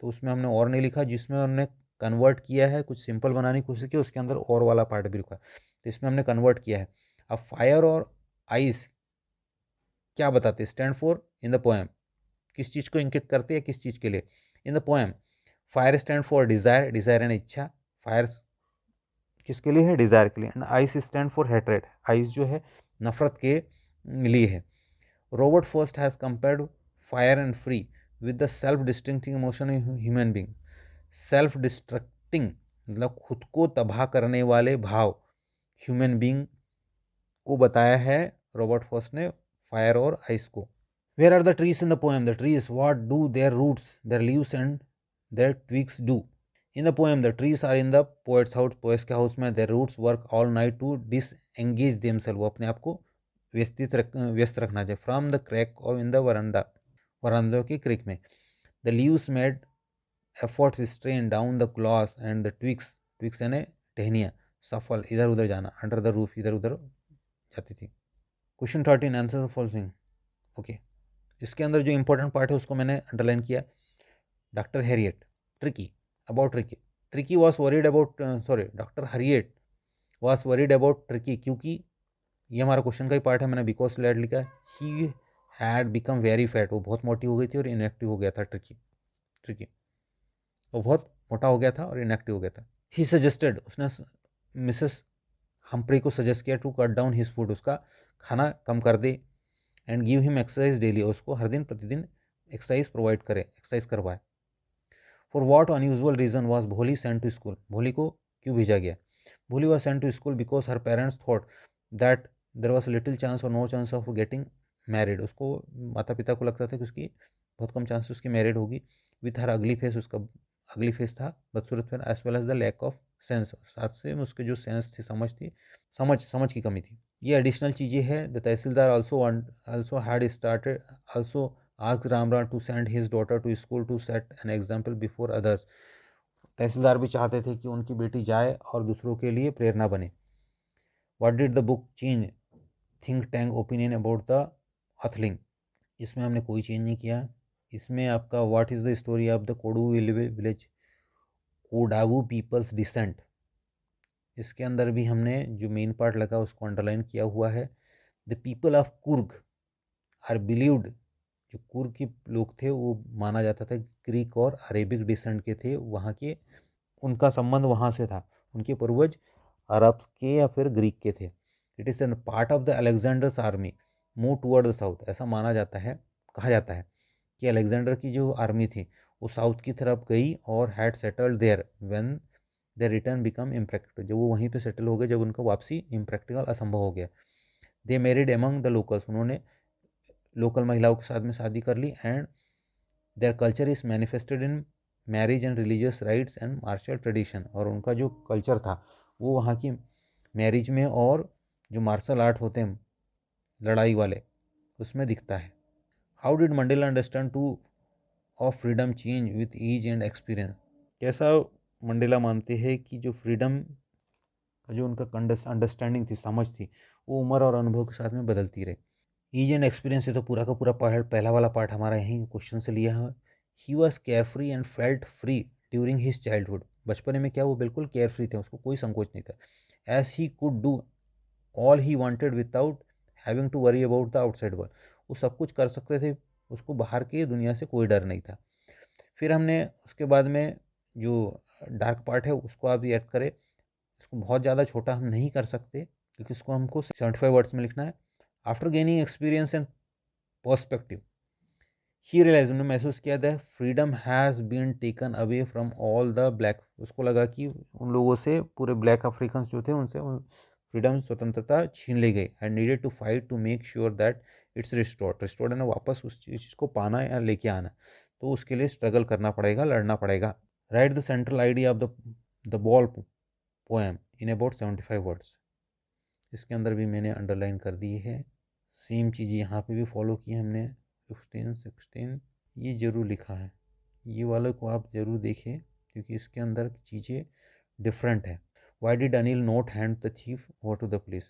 तो उसमें हमने और नहीं लिखा, जिसमें हमने कन्वर्ट किया है, कुछ सिंपल बनाने की कोशिश की, उसके अंदर और वाला पार्ट भी लिखा, तो इसमें हमने कन्वर्ट किया है। अब फायर और आइस क्या बताते, stand for in the poem, किस चीज़ को इंकित करते हैं, किस चीज़ के लिए। इन the poem fire stand for desire, desire यानी इच्छा, फायर किसके लिए है, डिज़ायर के लिए। And ice stand for hatred, ice जो है नफरत के लिए है। Robert first has compared fire and free with the self distracting emotion in human being, self distracting मतलब खुद को तबाह करने वाले भाव ह्यूमन बींग को बताया है रॉबर्ट फर्स्ट ने फायर और आइस को। Where are the trees in the poem, the trees what do their roots their leaves and their twigs do. In the poem the trees are in the poet's house, poet's के house में। Their roots work all night to disengage themselves, वो अपने आप को व्यस्त रखना चाहिए। From the crack of in the veranda, वरांडों की क्रिक में। The leaves made efforts strain down the gloss and the twigs, twigs यानी टहनियाँ, सफल इधर उधर जाना, अंडर द रूफ इधर उधर जाती थी। Question 13 answer following. ओके, इसके अंदर जो इंपॉर्टेंट पार्ट है उसको मैंने अंडरलाइन किया। Doctor Harriet, tricky, about tricky, tricky was worried about, sorry doctor Harriet was worried about tricky, क्योंकि ये हमारा क्वेश्चन का ही पार्ट है, मैंने बिकॉज लेट लिखा है। He had become very fat, वो बहुत मोटी हो गई थी और इनएक्टिव हो गया था। ट्रिकी, ट्रिकी वो बहुत मोटा हो गया था और इनएक्टिव हो गया था। ही सजेस्टेड, उसने मिसेस हम्प्री को सजेस्ट किया to cut down his food, उसका खाना कम कर दे। And give him exercise daily, उसको हर दिन प्रतिदिन एक्सरसाइज प्रोवाइड करे, एक्सरसाइज करवाए। For what unusual reason was Bholi sent to school, Bholi को क्यों भेजा गया। Bholi was sent to school because her parents thought that there was little chance or no chance of getting married, उसको माता पिता को लगता था कि उसकी बहुत कम चांस उसकी मैरिड होगी। विथ हर अगली फेस, उसका अगली फेस था बदसूरत face, as well as the lack of sense, साथ से उसके जो सेंस थी, समझ थी, समझ की कमी थी। ये एडिशनल चीज़ें हैं। The tehsildar also had started also asked Ramran to send his daughter to school to set an example before others, तहसीलदार भी चाहते थे कि उनकी बेटी जाए और दूसरों के लिए प्रेरणा बने। What did the book change think tank opinion about the Athling, इसमें हमने कोई चेंज नहीं किया। इसमें आपका what is the story of the कोडू विलेज, कोडावू पीपल्स डिसेंट, इसके अंदर भी हमने जो मेन पार्ट लगा उसको अंडरलाइन किया हुआ है। The people of Coorg are believed, जो कुर्ग के लोग थे वो माना जाता था ग्रीक और अरेबिक डिसेंट के थे, वहाँ के उनका संबंध वहाँ से था, उनके पूर्वज अरब के या फिर ग्रीक के थे। It is an part of the Alexander's army move toward the south, ऐसा माना जाता है, कहा जाता है कि अलेक्जेंडर की जो आर्मी थी वो साउथ की तरफ गई और had settled there when the return become impractical, जब वो वहीं पे सेटल हो गए, जब उनका वापसी इम्प्रैक्टिकल असंभव हो गया। They married among the locals, उन्होंने लोकल महिलाओं के साथ में शादी कर ली। And their culture is manifested in marriage and religious rites and martial tradition, और उनका जो कल्चर था वो वहाँ की मैरिज में और जो मार्शल आर्ट होते हैं लड़ाई वाले उसमें दिखता है। How did Mandela understand to of freedom change with age and experience, कैसा मंडेला मानते हैं कि जो फ्रीडम का जो उनका अंडरस्टैंडिंग थी, समझ थी, वो उम्र और अनुभव के साथ में बदलती रही। ईज एंड एक्सपीरियंस से तो पूरा का पूरा पार्ट, पहला वाला पार्ट हमारा यहीं क्वेश्चन से लिया है। He was care free and felt free during his childhood, बचपन में क्या वो बिल्कुल केयर फ्री थे, उसको कोई संकोच नहीं था। As he could do all he wanted without having to worry about the outside world, वो सब कुछ कर सकते थे, उसको बाहर की दुनिया से कोई डर नहीं था। फिर हमने उसके बाद में जो डार्क पार्ट है उसको आप ऐड करें, इसको बहुत ज़्यादा छोटा हम नहीं कर सकते क्योंकि इसको हमको 75 वर्ड्स में लिखना है। After gaining experience and perspective he realise, उन्होंने महसूस किया the freedom has been taken away from all the black, उसको लगा कि उन लोगों से, पूरे ब्लैक अफ्रीकन जो थे उनसे फ्रीडम स्वतंत्रता छीन ली गई। And needed to fight to make sure that it's restored है ना, वापस उस चीज़ को पाना या लेके आना, तो उसके लिए स्ट्रगल करना पड़ेगा, लड़ना पड़ेगा। Right the central idea of the ball poem in about 75 words, इसके अंदर भी मैंने अंडरलाइन कर दी है। सेम चीज़ यहाँ पे भी फॉलो की हमने, 15 16 ये ज़रूर लिखा है, ये वाले को आप ज़रूर देखें क्योंकि इसके अंदर चीज़ें डिफरेंट है। Why did Anil not hand the thief over to the police,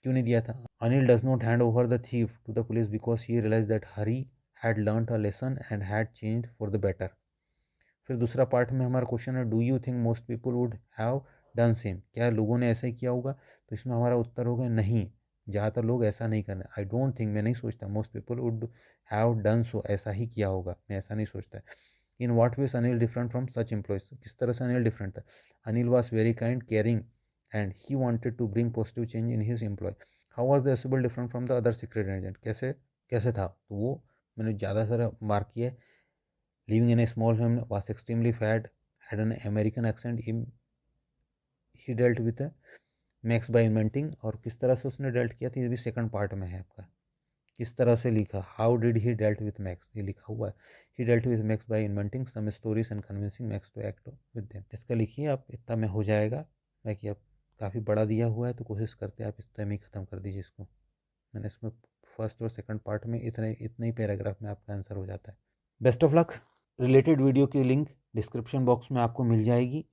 क्यों नहीं दिया था? Anil does not hand over the thief to the police because he realise that Hari had learn a lesson and had change for the better. फिर दूसरा part में हमारा question है, do you think most people would have done same, क्या लोगों ने ऐसा ही किया होगा? तो इसमें हमारा उत्तर होगा नहीं, ज़्यादातर लोग ऐसा नहीं करना। आई डोंट थिंक, मैं नहीं सोचता, most people would have done so, ऐसा ही किया होगा, मैं ऐसा नहीं सोचता। In what ways Anil different from such employees, किस तरह से अनिल डिफरेंट था? Anil was very kind caring and he wanted to bring positive change in his employ. How was the Ausable different from the other secret agent, कैसे कैसे था? तो वो मैंने ज़्यादा सारा मार्क किया है। Living in a small home, was extremely fat, had an American accent. He dealt with max by inventing, और किस तरह से उसने डेल्ट किया था ये भी सेकंड पार्ट में है आपका, किस तरह से लिखा। How did he dealt with Max, ये लिखा हुआ है। He dealt with Max by inventing some stories and convincing Max to act with them. इसका लिखिए आप, इतना में हो जाएगा। बाकी आप काफ़ी बड़ा दिया हुआ है तो कोशिश करते हैं आप इतना में ही ख़त्म कर दीजिए इसको। मैंने इसमें फर्स्ट और सेकंड पार्ट में इतने ही पैराग्राफ में आपका आंसर हो जाता है। Best of luck. Related video की लिंक डिस्क्रिप्शन बॉक्स में आपको मिल जाएगी।